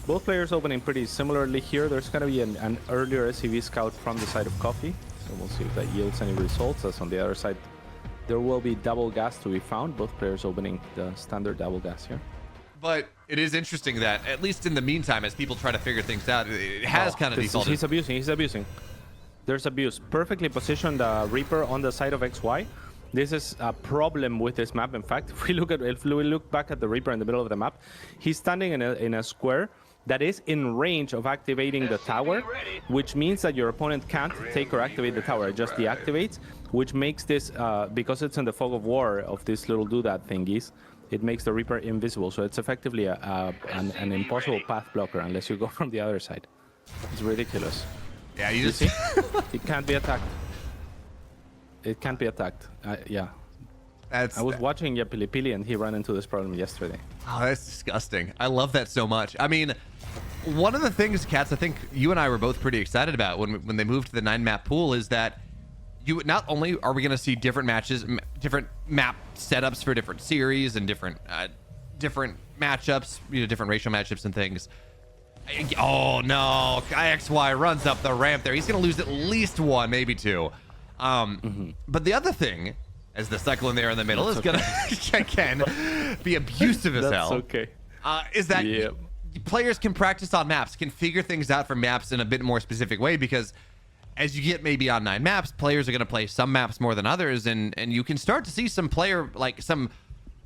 Both players opening pretty similarly here. There's going to be an earlier SCV scout from the side of Coffee. So we'll see if that yields any results. As on the other side, there will be double gas to be found. Both players opening the standard double gas here. But it is interesting that, at least in the meantime, as people try to figure things out, it has kind of defaulted. He's abusing. There's abuse. Perfectly positioned Reaper on the side of XY. This is a problem with this map. In fact, if we look back at the Reaper in the middle of the map, he's standing in a square that is in range of activating the tower, which means that your opponent can't take or activate the tower. It just deactivates, which makes this, because it's in the fog of war of this little doodad thingies, it makes the Reaper invisible. So it's effectively an impossible path blocker unless you go from the other side. It's ridiculous. Yeah, you see? It can't be attacked. It can't be attacked. Yeah. I was watching Yapilipili and he ran into this problem yesterday. Oh, that's disgusting. I love that so much. I mean, one of the things, Cats, I think you and I were both pretty excited about when they moved to the 9-map pool is that you not only are we going to see different matches, different map setups for different series and different matchups, different racial matchups and things. Oh no, IXY runs up the ramp there. He's going to lose at least one, maybe two. But the other thing, as the Cyclone there in the middle is going to, again, be abusive as hell. Okay. Is that players can practice on maps, can figure things out for maps in a bit more specific way, because as you get maybe on 9 maps, players are going to play some maps more than others, and you can start to see some player, like some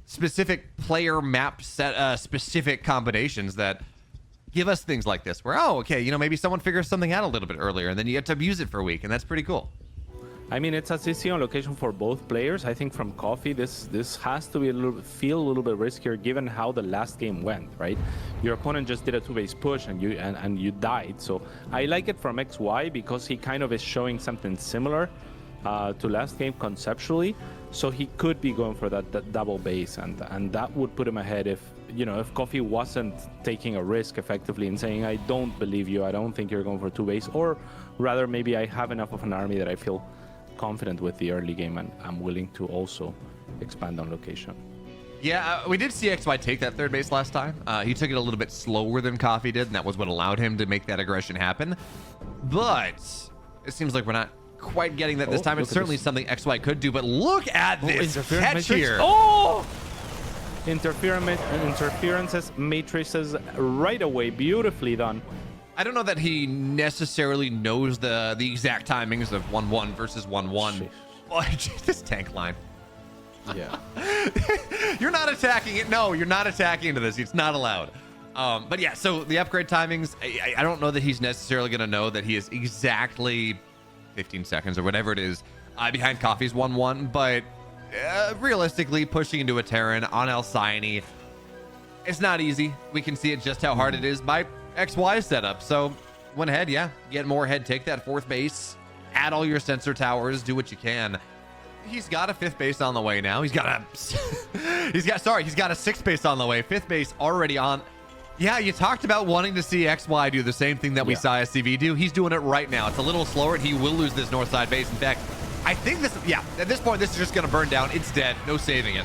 specific player map set specific combinations that give us things like this, where, oh, okay, maybe someone figures something out a little bit earlier, and then you get to abuse it for a week, and that's pretty cool. I mean, it's a CC on location for both players. I think from Coffee, this has to be feel a little bit riskier given how the last game went, right? Your opponent just did a 2-base push and you died. So I like it from XY because he kind of is showing something similar to last game conceptually. So he could be going for that double base, and that would put him ahead if Coffee wasn't taking a risk effectively and saying, I don't believe you, I don't think you're going for 2-base, or rather maybe I have enough of an army that I feel confident with the early game and I'm willing to also expand on location. Yeah, we did see XY take that 3rd base last time. He took it a little bit slower than Coffee did, and that was what allowed him to make that aggression happen. But it seems like we're not quite getting that this time. It's certainly something XY could do, but look at this catch here. Oh! Interferences, matrices right away. Beautifully done. I don't know that he necessarily knows the exact timings of 1-1 versus 1-1. Oh, this tank line. Yeah. You're not attacking it. No, you're not attacking into this. It's not allowed. But yeah, so the upgrade timings, I don't know that he's necessarily going to know that he is exactly 15 seconds or whatever it is behind Coffee's 1-1. But realistically, pushing into a Terran on Alcyone, it's not easy. We can see it just how hard it is by XY setup. So went ahead, get more ahead, take that 4th base, add all your sensor towers, do what you can. He's got a 5th base on the way now. He's got a 6th base on the way. 5th base already on. Yeah, you talked about wanting to see XY do the same thing that we saw SCV do. He's doing it right now. It's a little slower, and he will lose this north side base. In fact, I think this, at this point, this is just going to burn down. It's dead. No saving it.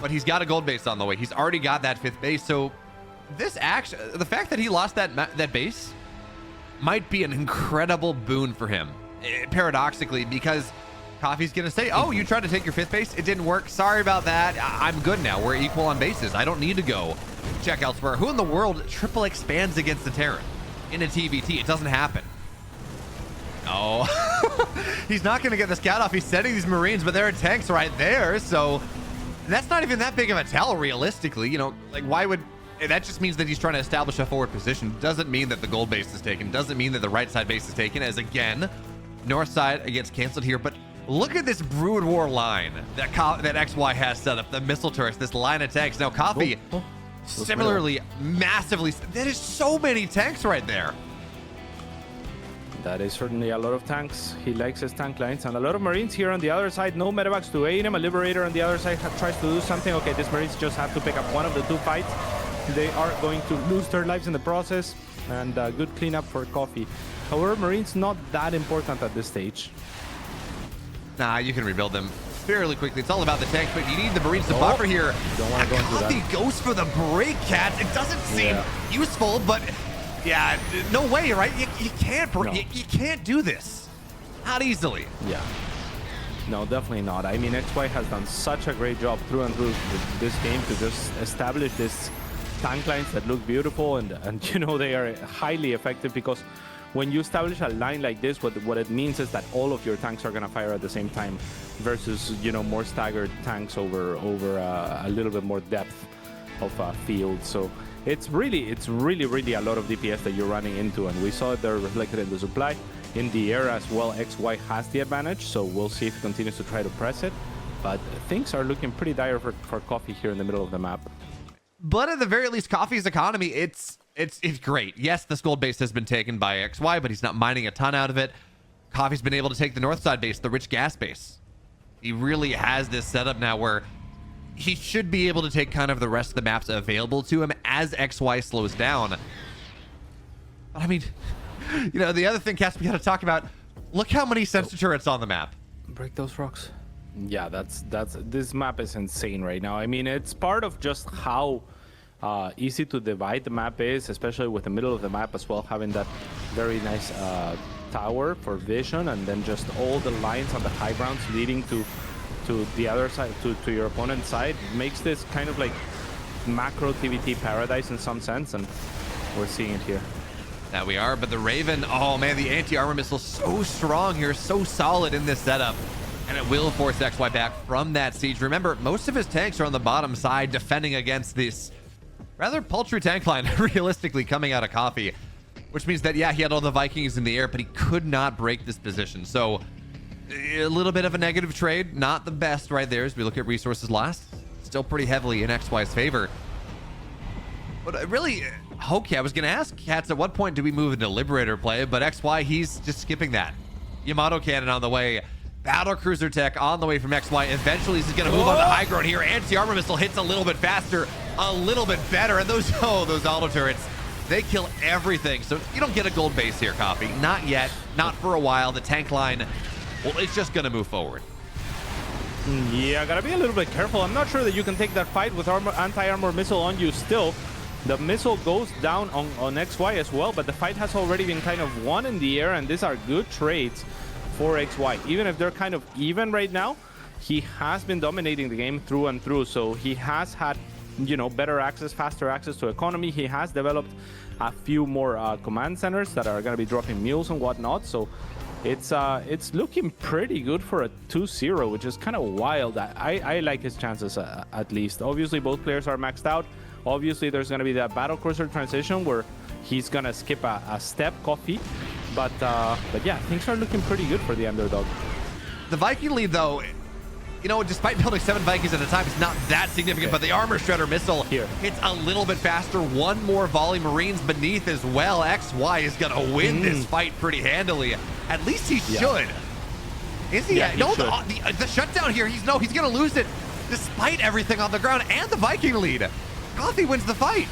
But he's got a gold base on the way. He's already got that 5th base. So this action, the fact that he lost that base might be an incredible boon for him, paradoxically, because Coffee's going to say, oh, you tried to take your 5th base? It didn't work. Sorry about that. I'm good now. We're equal on bases. I don't need to go check elsewhere. Who in the world triple expands against the Terran in a TVT? It doesn't happen. Oh, he's not going to get the scout off. He's sending these Marines, but there are tanks right there. So that's not even that big of a tell, realistically. Like, why would... That just means that he's trying to establish a forward position. Doesn't mean that the gold base is taken. Doesn't mean that the right side base is taken, as again, north side gets canceled here. But look at this Brood War line that XY has set up. The missile turrets, this line of tanks. Now Coffee, similarly, massively. That is so many tanks right there. That is certainly a lot of tanks. He likes his tank lines, and a lot of Marines here on the other side. No medevacs to aid him. A Liberator on the other side tries to do something. Okay, these Marines just have to pick up one of the 2 fights. They are going to lose their lives in the process, and good cleanup for Coffee. However, Marines not that important at this stage. Nah, you can rebuild them fairly quickly. It's all about the tanks, but you need the Marines to buffer here. Don't want to go into Coffee that. goes for the break, Cats. It doesn't seem useful, but yeah, no way, right? You can't break. No. You can't do this. Not easily. Yeah. No, definitely not. I mean, XY has done such a great job through and through with this game to just establish this tank lines that look beautiful, and you know, they are highly effective, because when you establish a line like this, what it means is that all of your tanks are going to fire at the same time, versus, you know, more staggered tanks over a little bit more depth of field. So it's really a lot of DPS that you're running into, and we saw it there reflected in the supply. In the air as well, XY has the advantage, so we'll see if he continues to try to press it. But things are looking pretty dire for Coffee here in the middle of the map. But at the very least, Coffee's economy, it's great. Yes, this gold base has been taken by XY, but he's not mining a ton out of it. Coffee's been able to take the north side base, the rich gas base. He really has this setup now where he should be able to take kind of the rest of the maps available to him as XY slows down. But I mean, you know, the other thing, Cass, we got to talk about, look how many sensor turrets on the map. Break those rocks. Yeah, this map is insane right now. I mean, it's part of just how easy to divide the map is, especially with the middle of the map as well, having that very nice tower for vision, and then just all the lines on the high grounds leading to the other side, to your opponent's side, makes this kind of like macro TVT paradise in some sense, and we're seeing it here. That we are, but the Raven, oh man, the anti-armor missile so strong here, so solid in this setup, and it will force XY back from that siege. Remember, most of his tanks are on the bottom side defending against this rather paltry tank line, realistically, coming out of Coffee, which means that, yeah, he had all the Vikings in the air, but he could not break this position. So a little bit of a negative trade, not the best right there as we look at resources lost. Still pretty heavily in XY's favor. But really, okay, I was going to ask Cats, at what point do we move into Liberator play? But XY, he's just skipping that. Yamato cannon on the way. Battle cruiser tech on the way from XY. Eventually, he's going to move on the high ground here. Anti-armor missile hits a little bit faster, a little bit better. And those auto turrets, they kill everything. So you don't get a gold base here, Coffee. Not yet. Not for a while. The tank line, well, it's just going to move forward. Yeah, gotta be a little bit careful. I'm not sure that you can take that fight with anti-armor missile on you still. The missile goes down on XY as well, but the fight has already been kind of won in the air, and these are good trades for XY. Even if they're kind of even right now, he has been dominating the game through and through, so he has had, you know, better access, faster access to economy. He has developed a few more command centers that are going to be dropping mules and whatnot, so it's looking pretty good for a 2-0, which is kind of wild. I like his chances at least. Obviously, both players are maxed out. Obviously, there's going to be that battle cruiser transition where he's going to skip a step, Coffee. But yeah, things are looking pretty good for the underdog. The Viking lead, though, you know, despite building 7 Vikings at a time, it's not that significant. But the armor shredder missile here hits a little bit faster. One more volley, Marines beneath as well. XY is going to win this fight pretty handily. At least he should. Is he? Yeah, he no, should. the shutdown here, he's going to lose it despite everything on the ground and the Viking lead. Coffee wins the fight.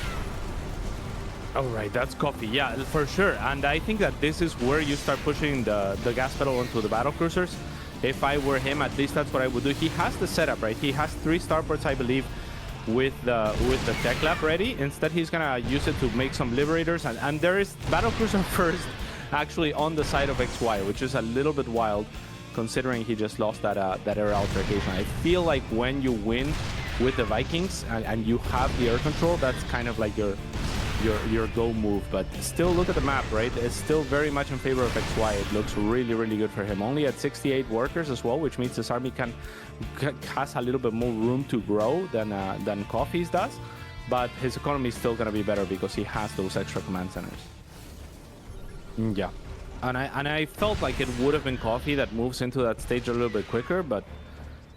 All right, that's Coffee. Yeah, for sure. And I think that this is where you start pushing the gas pedal onto the battle cruisers. If I were him, at least that's what I would do. He has the setup, right? He has 3 starports, I believe, with the tech lab ready. Instead, he's gonna use it to make some liberators, and there is battle cruiser first, actually on the side of XY, which is a little bit wild, considering he just lost that air altercation. I feel like when you win with the Vikings and you have the air control, that's kind of like your go move. But still, look at the map, right? It's still very much in favor of XY. It looks really, really good for him. Only at 68 workers as well, which means this army has a little bit more room to grow than Coffee's does. But his economy is still going to be better because he has those extra command centers. Yeah, and I felt like it would have been Coffee that moves into that stage a little bit quicker, but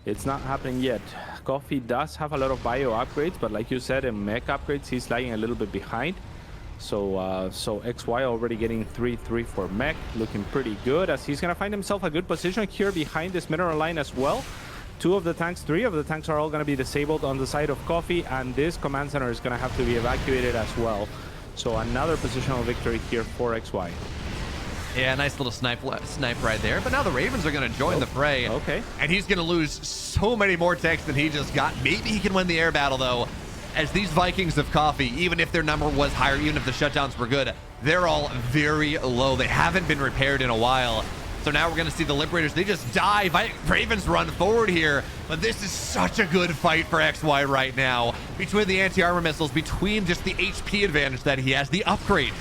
it's not happening yet. Coffee does have a lot of bio upgrades, but like you said, in mech upgrades, he's lagging a little bit behind. So XY already getting 3-3 for mech, looking pretty good, as he's gonna find himself a good position here behind this mineral line as well. 3 of the tanks are all gonna be disabled on the side of Coffee, and this command center is gonna have to be evacuated as well. So another positional victory here for XY. Yeah, nice little snipe right there. But now the Ravens are going to join the fray. Okay. And he's going to lose so many more tanks than he just got. Maybe he can win the air battle, though, as these Vikings of Coffee, even if their number was higher, even if the shutdowns were good, they're all very low. They haven't been repaired in a while. So now we're going to see the Liberators. They just die. Ravens run forward here. But this is such a good fight for XY right now. Between the anti-armor missiles, between just the HP advantage that he has, the upgrades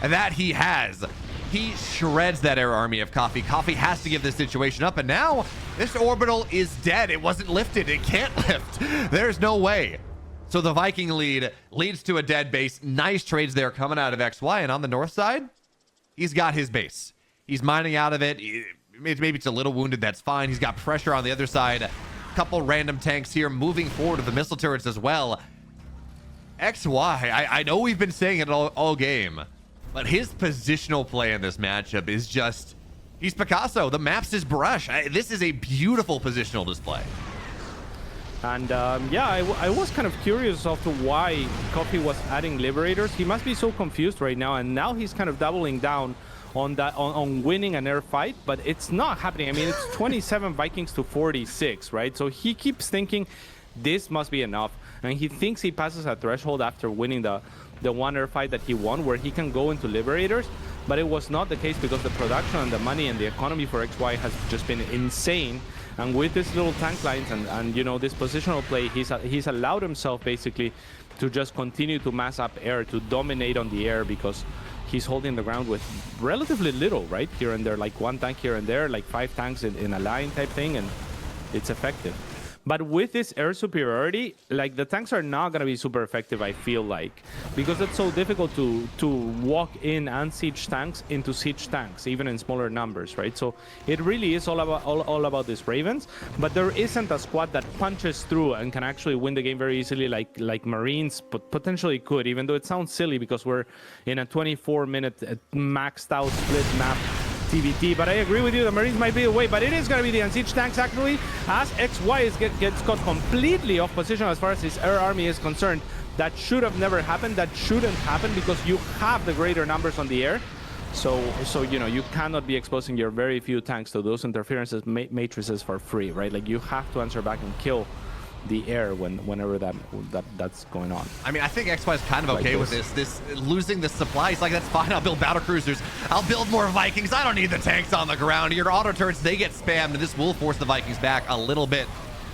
that he has. He shreds that air army of Coffee. Coffee has to give this situation up, and now this orbital is dead. It wasn't lifted. It can't lift. There's no way. So the Viking lead leads to a dead base. Nice trades there coming out of XY, and on the north side, he's got his base. He's mining out of it. Maybe it's a little wounded. That's fine. He's got pressure on the other side. A couple random tanks here moving forward with the missile turrets as well. XY, I know we've been saying it all game, but his positional play in this matchup is just, he's Picasso. The map's his brush. This is a beautiful positional display. And yeah, I was kind of curious as to why Coffee was adding Liberators. He must be so confused right now, and now he's kind of doubling down on that, on winning an air fight, but it's not happening. I mean, it's 27 Vikings to 46, right? So he keeps thinking this must be enough, and he thinks he passes a threshold after winning the one air fight that he won, where he can go into Liberators. But it was not the case, because the production and the money and the economy for XY has just been insane. And with these little tank lines and you know, this positional play, he's allowed himself basically to just continue to mass up air, to dominate on the air, because he's holding the ground with relatively little, right? Here and there, like one tank here and there, like 5 tanks in a line type thing, and it's effective. But with this air superiority, like, the tanks are not going to be super effective, I feel like, because it's so difficult to walk in and siege tanks into siege tanks, even in smaller numbers, right? So it really is all about these Ravens, but there isn't a squad that punches through and can actually win the game very easily, like Marines potentially could, even though it sounds silly because we're in a 24-minute maxed out split map TBT. But I agree with you, the Marines might be the way, but it is going to be the unsiege tanks actually, as XY gets caught completely off position as far as his air army is concerned. That should have never happened. That shouldn't happen, because you have the greater numbers on the air. So you know, you cannot be exposing your very few tanks to those interferences matrices for free, right? Like, you have to answer back and kill the air whenever that's going on. I mean, I think XY is kind of okay with this losing the supply. He's like, that's fine, I'll build battle cruisers, I'll build more Vikings, I don't need the tanks on the ground. Your auto turrets, they get spammed, and this will force the Vikings back a little bit.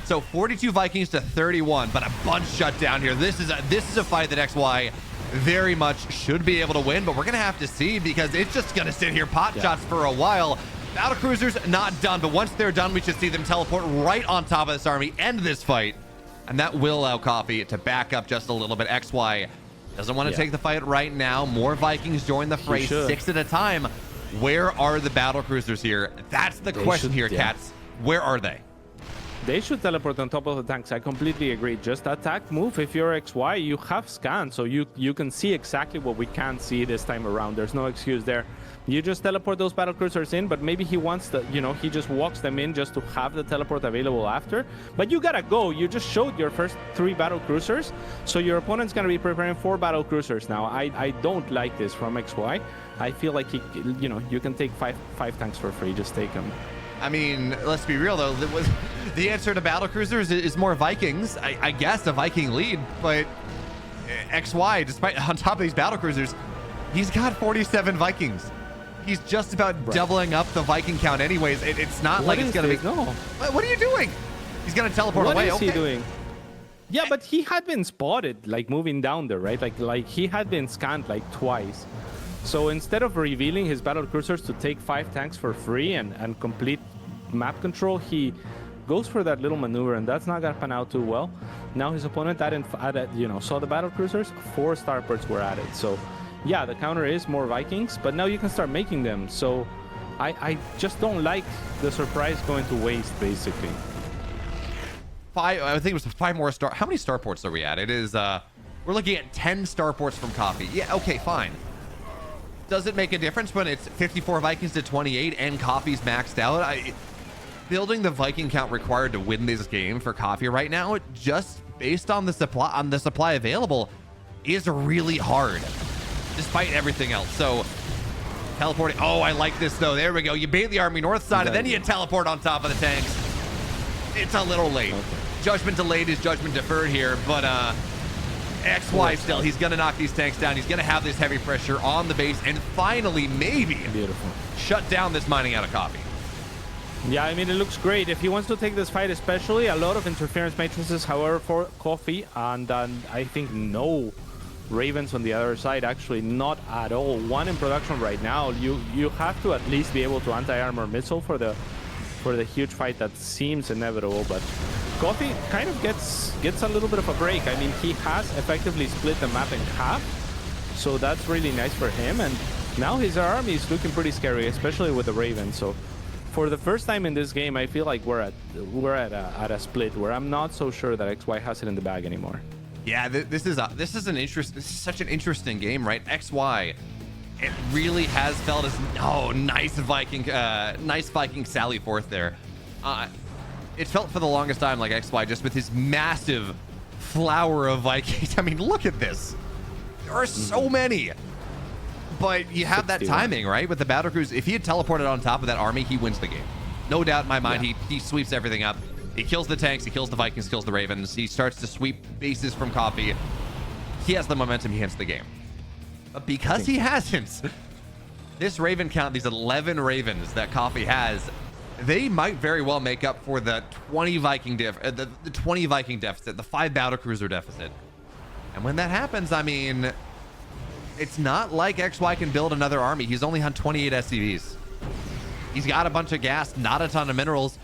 So 42 Vikings to 31, but a bunch shut down here. This is a fight that XY very much should be able to win, but we're gonna have to see, because it's just gonna sit here pot shots for a while. Battle cruisers not done, but once they're done, we should see them teleport right on top of this army, end this fight, and that will allow Coffee to back up just a little bit. XY doesn't want to take the fight right now. More Vikings join the fray, 6 at a time. Where are the battle cruisers here? That's the question here, Cats. Where are they? They should teleport on top of the tanks. I completely agree. Just attack, move. If you're XY, you have scan, so you can see exactly what we can't see this time around. There's no excuse there. You just teleport those battle cruisers in, but maybe he wants to, you know, he just walks them in just to have the teleport available after. But you gotta go. You just showed your first 3 battle cruisers, so your opponent's gonna be preparing 4 battle cruisers now. I don't like this from XY. I feel like he, you know, you can take five tanks for free. Just take them. I mean, let's be real though. The answer to battle cruisers is more Vikings. I guess a Viking lead, but XY, despite on top of these battle cruisers, he's got 47 Vikings. He's just about doubling up the Viking count anyways. It's not like it's going to be... No. What are you doing? He's going to teleport away. What is he doing? Yeah, but he had been spotted, like, moving down there, right? Like he had been scanned, like, twice. So instead of revealing his battle cruisers to take 5 tanks for free and complete map control, he goes for that little maneuver, and that's not going to pan out too well. Now his opponent added, you know, saw the battle cruisers, 4 starports were added. So yeah, the counter is more Vikings, but now you can start making them. So I just don't like the surprise going to waste, basically. I think it was 5 more star. How many starports are we at? It is, we're looking at 10 starports from Coffee. Yeah, okay, fine. Does it make a difference when it's 54 Vikings to 28 and Coffee's maxed out? Building the Viking count required to win this game for Coffee right now, just based on the supply available, is really hard, despite everything else. So Teleporting. Oh, I like this, though. There we go. You bait the army north side, and then you teleport on top of the tanks. It's a little late. Okay. Judgment delayed is judgment deferred here, but XY still, he's going to knock these tanks down. He's going to have this heavy pressure on the base, and finally, maybe, shut down this mining out of coffee. Yeah, I mean, it looks great. If he wants to take this fight, especially, a lot of interference matrices, however, for Coffee, and I think no Ravens on the other side, actually, not at all. One in production right now. You have to at least be able to anti-armor missile for the huge fight that seems inevitable, but Coffee kind of gets a little bit of a break. I mean, he has effectively split the map in half, so that's really nice for him, and now his army is looking pretty scary, especially with the Ravens. So for the first time in this game, I feel like we're at a split where I'm not so sure that XY has it in the bag anymore. Yeah, this is such an interesting game, right? XY, it really has felt as nice Viking Sally forth there. It felt for the longest time like XY, just with his massive flower of Vikings. I mean, look at this. There are so many. But you have that timing, right? With the battle crews, if he had teleported on top of that army, he wins the game. No doubt in my mind, he sweeps everything up. He kills the tanks, he kills the Vikings, kills the Ravens. He starts to sweep bases from Coffee. He has the momentum, he hits the game. But because he hasn't, this Raven count, these 11 Ravens that Coffee has, they might very well make up for the 20 Viking the 20 Viking deficit, the 5 battle cruiser deficit. And when that happens, I mean, it's not like XY can build another army. He's only on 28 SCVs. He's got a bunch of gas, not a ton of minerals.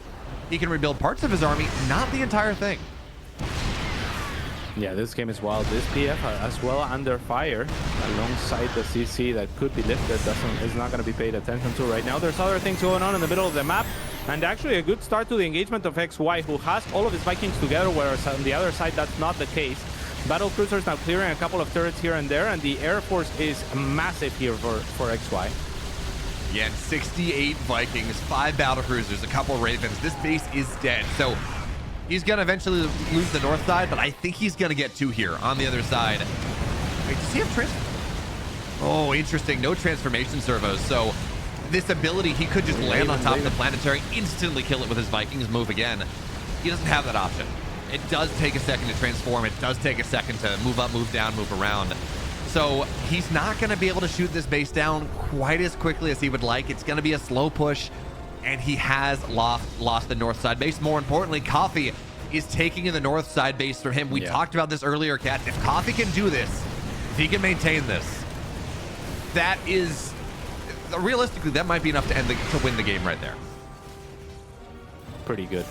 He can rebuild parts of his army, not the entire thing. Yeah, this game is wild. This PF as well under fire alongside the CC that could be lifted is not going to be paid attention to right now. There's other things going on in the middle of the map, and actually a good start to the engagement of XY, who has all of his Vikings together, whereas on the other side that's not the case. Battle cruisers now clearing a couple of turrets here and there, and the Air Force is massive here for XY. Yeah, 68 Vikings, 5 battle cruisers, a couple Ravens. This base is dead. So he's going to eventually lose the north side, but I think he's going to get 2 here on the other side. Wait, does he have Oh, interesting. No transformation servos. So this ability, he could just land on top of the planetary, instantly kill it with his Vikings, move again. He doesn't have that option. It does take a second to transform. It does take a second to move up, move down, move around. So he's not going to be able to shoot this base down quite as quickly as he would like. It's going to be a slow push, and he has lost the north side base. More importantly, Coffee is taking in the north side base from him. We talked about this earlier, Kat. If Coffee can do this, if he can maintain this, that is realistically, that might be enough to win the game right there. Pretty good.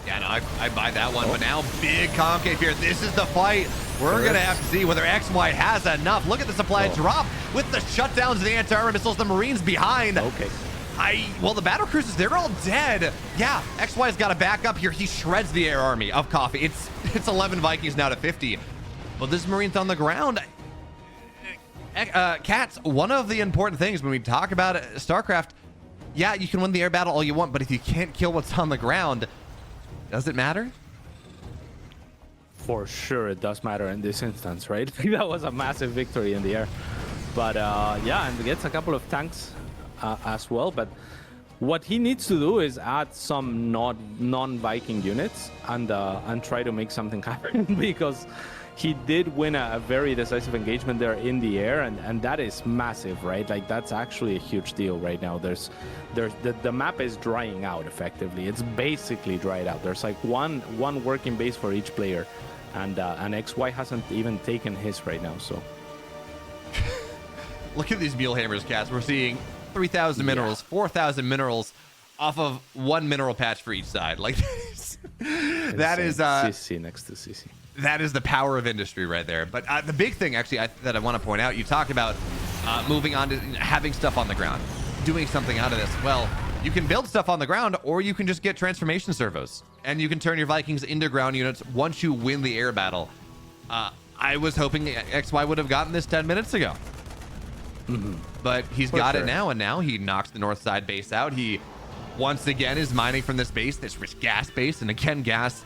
Yeah, no, I buy that one, but now big concave here. This is the fight. We're going to have to see whether XY has enough. Look at the supply drop with the shutdowns of the anti-armor missiles, the Marines behind. Okay. Well, the battle cruisers, they're all dead. Yeah, XY's got to back up here. He shreds the air army of Coffee. It's 11 Vikings now to 50. But this Marine's on the ground. Cats, one of the important things when we talk about Starcraft, yeah, you can win the air battle all you want, but if you can't kill what's on the ground, does it matter? For sure, it does matter in this instance, right? That was a massive victory in the air. But yeah, and gets a couple of tanks as well. But what he needs to do is add some non-Viking units and try to make something happen, because he did win a very decisive engagement there in the air, and that is massive, right? Like, that's actually a huge deal right now. The map is drying out effectively. It's basically dried out. There's like one working base for each player, and XY hasn't even taken his right now. So look at these mule hammers, Cats. We're seeing 3,000 minerals, 4,000 minerals off of 1 mineral patch for each side. Like, that is CC next to CC. That is the power of industry right there. But the big thing, actually, that I want to point out, you talk about moving on to having stuff on the ground, doing something out of this. Well, you can build stuff on the ground, or you can just get transformation servos, and you can turn your Vikings into ground units once you win the air battle. I was hoping XY would have gotten this 10 minutes ago. But he's got it now, and now he knocks the north side base out. He, once again, is mining from this base, this rich gas base, and again, gas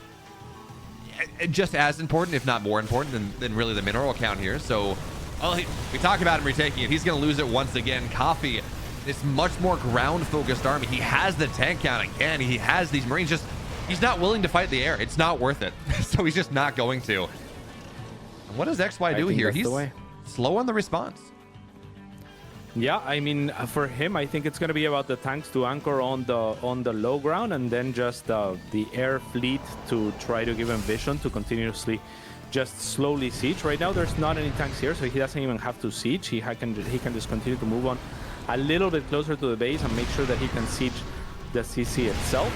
just as important, if not more important, than really the mineral count here. So, well, we talked about him retaking it. He's going to lose it once again. Coffee this much more ground-focused army. He has the tank count again. He has these Marines. Just he's not willing to fight the air. It's not worth it. So he's just not going to. And what does XY do here? He's slow on the response. Yeah, I mean, for him, I think it's going to be about the tanks to anchor on the low ground, and then just the air fleet to try to give him vision to continuously just slowly siege. Right now, there's not any tanks here, so he doesn't even have to siege. He can just continue to move on a little bit closer to the base and make sure that he can siege the CC itself.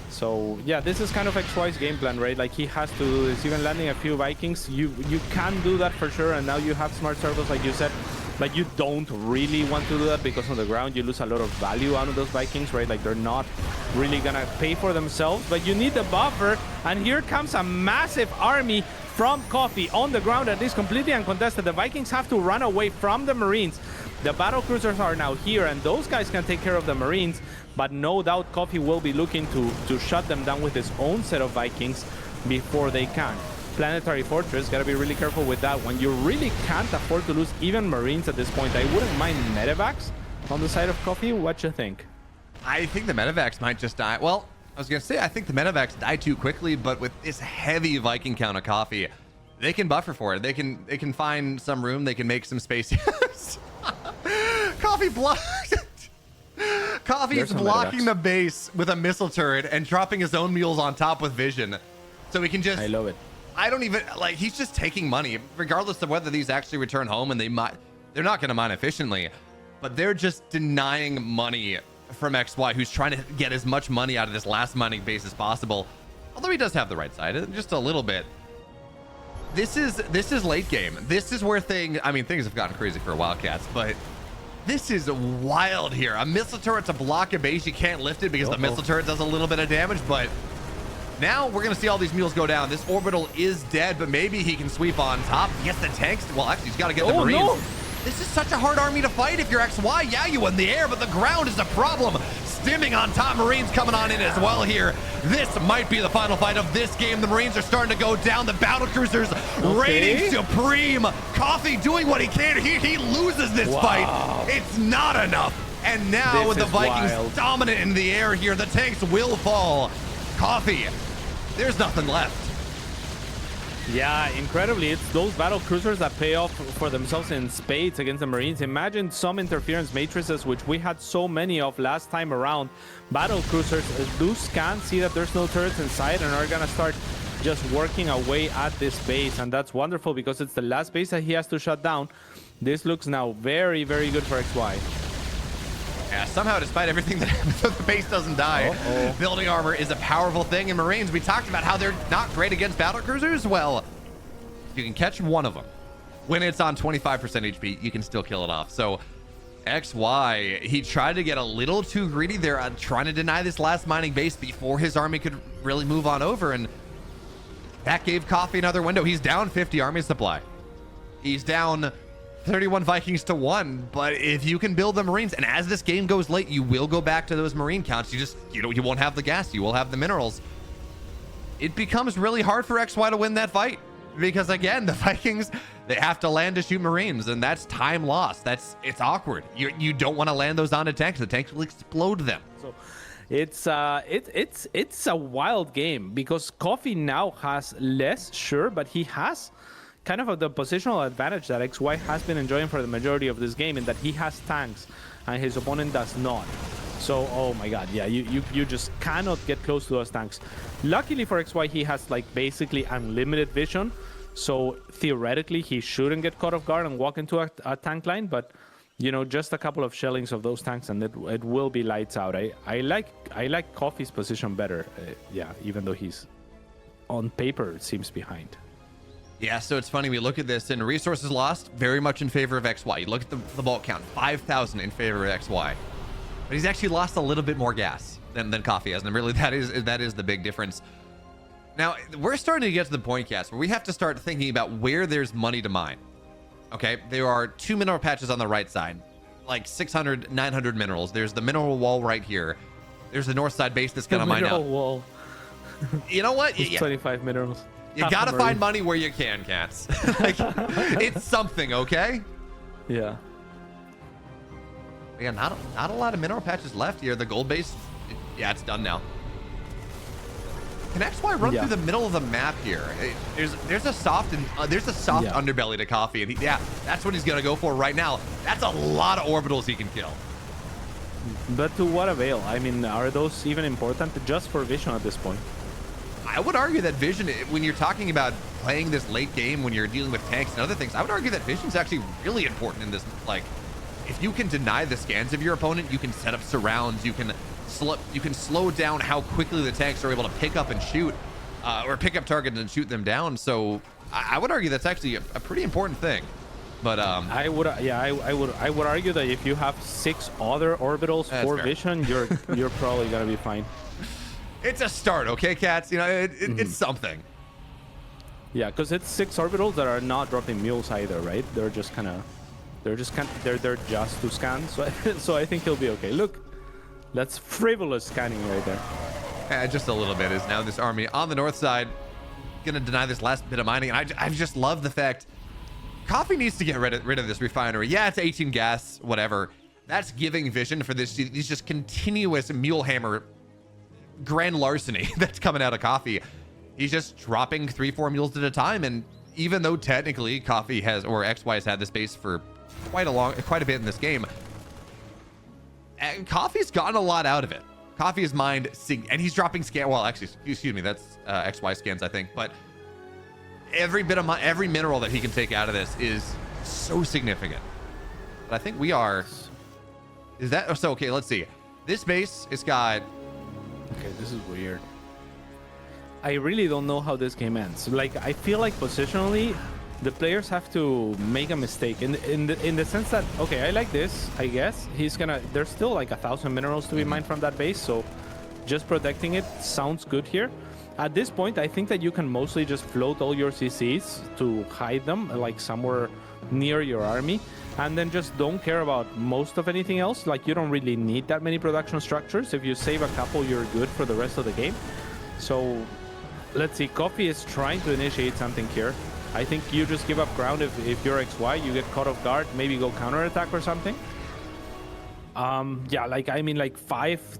So yeah, this is kind of XY's game plan, right? Like, he has to do this. Even landing a few Vikings, you can do that for sure. And now you have smart circles, like you said. Like, you don't really want to do that because on the ground you lose a lot of value out of those Vikings, right? Like, they're not really gonna pay for themselves, but you need the buffer. And here comes a massive army from Coffee on the ground that is completely uncontested. The Vikings have to run away from the Marines. The battle cruisers are now here, and those guys can take care of the Marines, but no doubt Coffee will be looking to shut them down with his own set of Vikings before they can. Planetary Fortress, gotta be really careful with that one. You really can't afford to lose even Marines at this point. I wouldn't mind medevacs on the side of Coffee. What you think? I think the medevacs might just die. Well, I was gonna say, I think the medevacs die too quickly, but with this heavy Viking count of Coffee, they can buffer for it. They can find some room. They can make some space. Coffee blocked. Coffee's blocking the base with a missile turret and dropping his own mules on top with vision, so he can just. I love it. I don't even like. He's just taking money, regardless of whether these actually return home, and they're not going to mine efficiently, but they're just denying money from XY, who's trying to get as much money out of this last mining base as possible. Although he does have the right side, just a little bit. This is late game. This is where things have gotten crazy for Wildcats, but this is wild here. A missile turret to block a base, you can't lift it because the missile turret does a little bit of damage, but now we're going to see all these mules go down. This orbital is dead, but maybe he can sweep on top. Yes, the tanks. Well, actually, he's got to get the Marines. No. This is such a hard army to fight if you're XY. Yeah, you in the air, but the ground is a problem. Stimming on top, Marines coming on in as well here. This might be the final fight of this game. The Marines are starting to go down. The battle cruisers reigning supreme. Coffee doing what he can. He loses this fight. It's not enough. And now with the Vikings dominant in the air here, the tanks will fall. Coffee, there's nothing left. Yeah, incredibly, it's those battle cruisers that pay off for themselves in spades against the Marines. Imagine some interference matrices, which we had so many of last time around. Battle cruisers do scan, see that there's no turrets inside, and are gonna start just working away at this base. And that's wonderful because it's the last base that he has to shut down. This looks now very, very good for XY. Yeah, somehow, despite everything that happens, the base doesn't die. Building armor is a powerful thing. And Marines, we talked about how they're not great against battle cruisers. Well, if you can catch one of them when it's on 25% HP, you can still kill it off. So XY, he tried to get a little too greedy there, trying to deny this last mining base before his army could really move on over. And that gave Coffee another window. He's down 50 army supply. He's down 31 Vikings to 1, but if you can build the Marines, and as this game goes late, you will go back to those Marine counts. You won't have the gas, you will have the minerals. It becomes really hard for XY to win that fight because, again, the Vikings, they have to land to shoot Marines, and that's time lost. It's awkward. You don't want to land those onto tanks. The tanks will explode them. So it's a wild game because Coffee now has less, sure, but he has kind of the positional advantage that XY has been enjoying for the majority of this game, in that he has tanks and his opponent does not. So, oh my god, yeah, you just cannot get close to those tanks. Luckily for XY, he has like basically unlimited vision, so theoretically he shouldn't get caught off guard and walk into a tank line, but you know, just a couple of shellings of those tanks and it will be lights out. I like Coffee's position better, yeah, even though he's on paper seems behind. Yeah, so it's funny, we look at this, and resources lost very much in favor of XY. You look at the bulk count, 5,000 in favor of XY. But he's actually lost a little bit more gas than Coffee has, and really that is the big difference. Now, we're starting to get to the point, Cass, where we have to start thinking about where there's money to mine. Okay, there are 2 mineral patches on the right side, like 600, 900 minerals. There's the mineral wall right here. There's the north side base that's going to mine out. Wall. You know what? 25 minerals. You gotta find money where you can, Cats. Like, it's something, okay? Yeah. Yeah, not a lot of mineral patches left here. The gold base, yeah, it's done now. Can XY run through the middle of the map here? There's a soft underbelly to Coffee, and that's what he's gonna go for right now. That's a lot of orbitals he can kill. But to what avail? I mean, are those even important? Just for vision at this point. I would argue that vision, when you're talking about playing this late game, when you're dealing with tanks and other things, I would argue that vision's actually really important in this. Like, if you can deny the scans of your opponent, you can set up surrounds, you can slow down how quickly the tanks are able to pick up and shoot, or pick up targets and shoot them down. So I would argue that's actually a pretty important thing. But I would argue that if you have 6 other orbitals for vision, you're probably gonna be fine. It's a start, okay, cats. You know, it's something. Yeah, because it's 6 orbitals that are not dropping mules either, right? They're just to scan. So I think he'll be okay. Look, that's frivolous scanning right there. Just a little bit is now this army on the north side gonna deny this last bit of mining, and I just love the fact Coffee needs to get rid of this refinery. Yeah, it's 18 gas, whatever. That's giving vision for these just continuous mule hammer grand larceny that's coming out of Coffee. He's just dropping 3-4 mules at a time, and even though technically Coffee or XY has had this base for quite a bit in this game, and Coffee's gotten a lot out of it. Coffee is mined, and he's dropping scan. Well, actually, excuse me, that's XY scans, I think. But every mineral that he can take out of this is so significant. But I think we are. Is that so? Okay, let's see. This base, it's got. Okay, this is weird. I really don't know how this game ends. Like, I feel like positionally, the players have to make a mistake in the sense that, okay, I like this, I guess. There's still like 1,000 minerals to be mined from that base, so just protecting it sounds good here. At this point, I think that you can mostly just float all your CCs to hide them, like somewhere near your army, and then just don't care about most of anything else. Like, you don't really need that many production structures. If you save a couple, you're good for the rest of the game. So let's see, Coffee is trying to initiate something here. I think you just give up ground if you're XY, you get caught off guard, maybe go counterattack or something. Yeah, like, I mean, like 5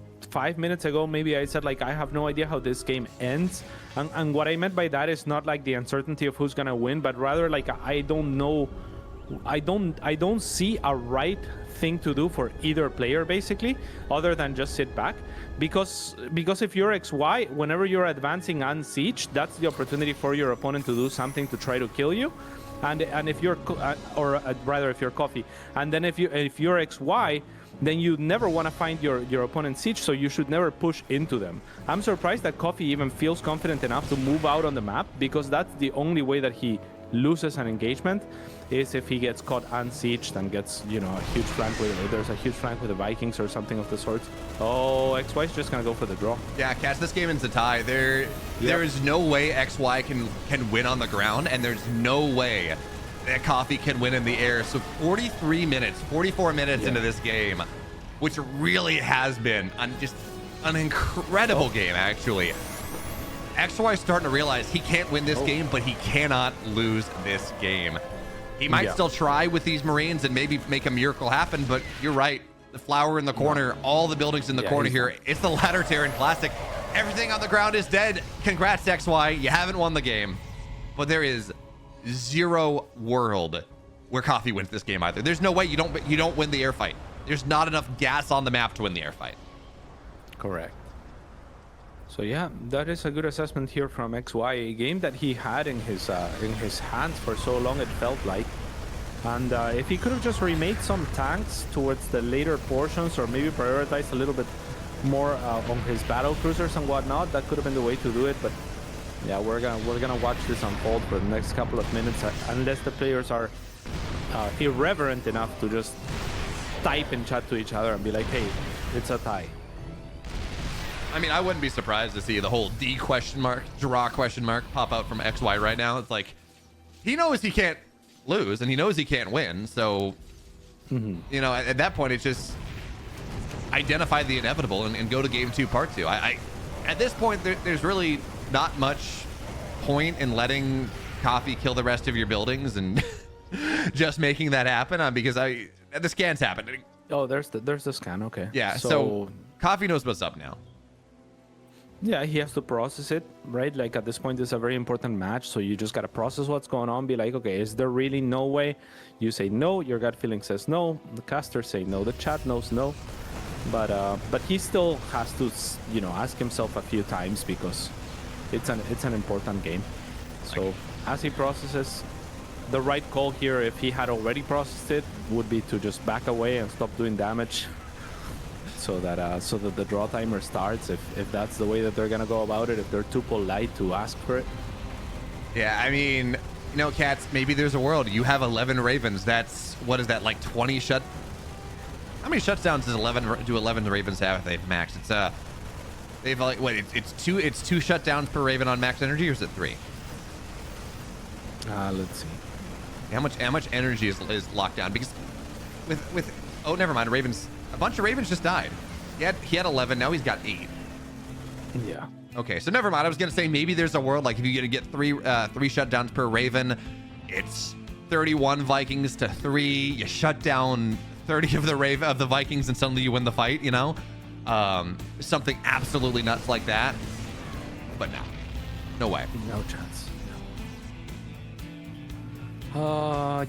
minutes ago, maybe I said, like, I have no idea how this game ends. And what I meant by that is not like the uncertainty of who's gonna win, but rather like, I don't know. I don't see a right thing to do for either player, basically, other than just sit back. Because if you're XY, whenever you're advancing on siege, that's the opportunity for your opponent to do something to try to kill you. And if you're rather if you're Coffee, and then if you're XY, then you never want to find your opponent's siege, so you should never push into them. I'm surprised that Coffee even feels confident enough to move out on the map, because that's the only way that he loses an engagement, is if he gets caught unsieged and gets, you know, a huge flank there's a huge flank with the Vikings or something of the sort. Oh, XY is just gonna go for the draw. Yeah, Cass, this game ends a tie. There is no way XY can win on the ground, and there's no way that Coffee can win in the air. So 44 minutes into this game, which really has been just an incredible game, actually. XY is starting to realize he can't win this game, but he cannot lose this game. He might still try with these Marines and maybe make a miracle happen, but you're right. The flower in the corner, all the buildings in the corner here. It's the Ladder Terran Classic. Everything on the ground is dead. Congrats, XY. You haven't won the game, but there is zero world where Coffee wins this game either. There's no way you don't win the air fight. There's not enough gas on the map to win the air fight. Correct. So yeah, that is a good assessment here from XY, a game that he had in his hands for so long, it felt like. And if he could have just remade some tanks towards the later portions, or maybe prioritized a little bit more on his battle cruisers and whatnot, that could have been the way to do it. But yeah, we're gonna watch this unfold for the next couple of minutes, unless the players are irreverent enough to just type in chat to each other and be like, hey, it's a tie. I mean, I wouldn't be surprised to see the whole D draw question mark pop out from XY right now. It's like, he knows he can't lose and he knows he can't win. So, you know, at that point, it's just identify the inevitable and go to game 2, part 2. At this point, there's really not much point in letting Coffee kill the rest of your buildings and just making that happen, because the scans happen. Oh, there's the scan. Okay. Yeah. So Coffee knows what's up now. Yeah, he has to process it, right? Like at this point, it's a very important match, so you just gotta process what's going on. Be like, okay, is there really no way? You say no. Your gut feeling says no. The casters say no. The chat knows no. But he still has to, ask himself a few times because it's an important game. So as he processes, the right call here, if he had already processed it, would be to just back away and stop doing damage. So that the draw timer starts, if that's the way that they're gonna go about it, if they're too polite to ask for it. Yeah, I mean, Cats, maybe there's a world. You have 11 Ravens. That's, what is that, like 20 shut? How many shutdowns does 11 Ravens have if they've maxed? It's they've like, wait, it's two shutdowns per Raven on max energy, or is it 3? Let's see. How much energy is locked down? Because with oh, never mind, Ravens. A bunch of Ravens just died. He had 11. Now he's got 8. Yeah. Okay, so never mind. I was gonna say maybe there's a world like if you get three shutdowns per Raven, it's 31 Vikings to 3. You shut down 30 of the Vikings, and suddenly you win the fight. Something absolutely nuts like that. But no way. No chance.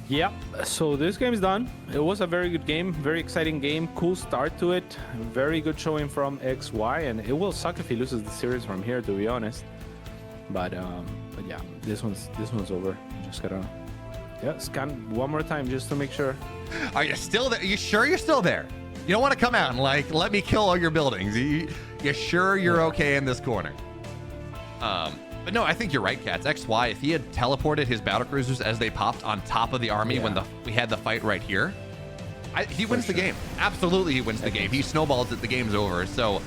Yeah, so this game is done. It was a very good game, very exciting game, cool start to it, very good showing from XY, and it will suck if he loses the series from here, to be honest. But yeah, this one's over. Just gotta scan one more time just to make sure. Are you still there? You sure you're still there? You don't want to come out and like let me kill all your buildings? You sure you're okay in this corner? But no, I think you're right, Cats. XY, if he had teleported his battlecruisers as they popped on top of the army when we had the fight right here, he wins the game. Absolutely, he wins the game. He snowballs it, the game's over. So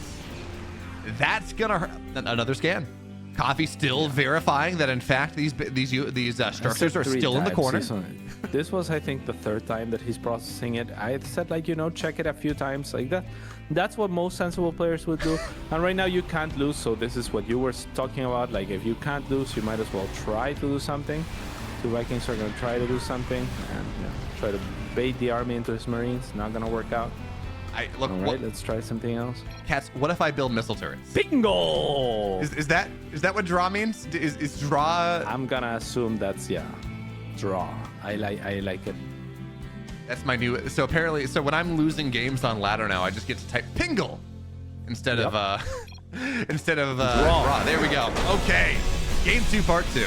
that's gonna hurt. Another scan. Coffee still verifying that in fact these structures are still in the corner. This was, I think, the 3rd time that he's processing it. I said, like, check it a few times like that. That's what most sensible players would do. And right now you can't lose, so this is what you were talking about. Like, if you can't lose, you might as well try to do something. The Vikings are going to try to do something and try to bait the army into his marines. Not going to work out. Look, all right, let's try something else. Cats, what if I build missile turrets? Bingo! Is that what draw means? Is draw? I'm gonna assume that's draw. I like it. That's my new. So apparently, when I'm losing games on ladder now, I just get to type Pingle instead of draw. There we go. Okay, game 2, part 2.